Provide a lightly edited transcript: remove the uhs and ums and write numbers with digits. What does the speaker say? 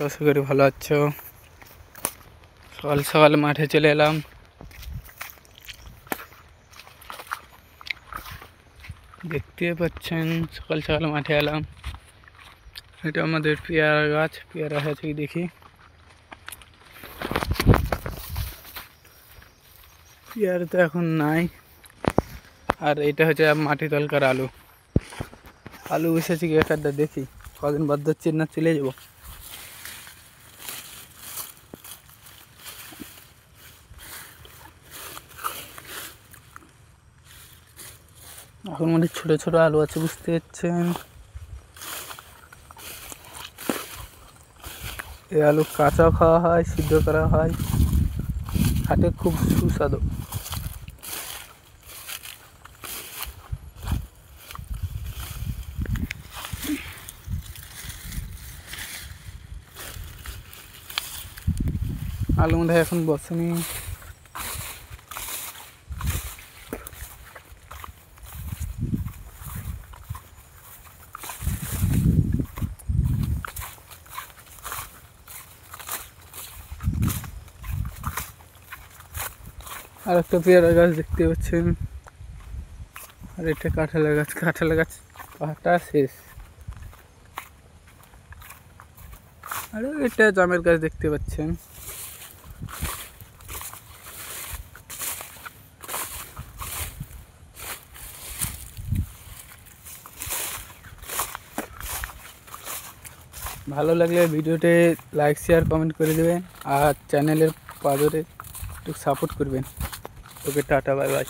আশা করি ভালো আছো। সকাল সকাল মাঠে চলে এলাম। দেখতে পাচ্ছেন সকাল সকাল মাঠে এলাম। এটা আমাদের পেয়ারা গাছ, পেয়ারা হয়েছে কি দেখি। পেয়ারা তো এখন নাই। আর এটা হচ্ছে মাটি তলকার আলু। আলু এসেছে কি একটা দেখি, কদিন বাদ হচ্ছে না চলে যাবো। এখন মানে ছোট ছোট আলু আছে, বুঝতে পারছেন। এই আলু কাঁচাও খাওয়া হয়, সিদ্ধ করা হয়, খাটে খুব সুস্বাদু। আলু মধ্যে এখন বসেনি। আর একটা পেয়ারা গাছ দেখতে পাচ্ছেন। আর এটা কাঁঠালের গাছ, কাঁঠালের গাছ পাতা শেষ। আর এটা জামের গাছ দেখতে পাচ্ছেন। ভালো লাগলে ভিডিওতে লাইক শেয়ার কমেন্ট করে দেবেন। আর চ্যানেলের পাশে একটু সাপোর্ট করবেন। ওকে, টাটা, বাই বাই।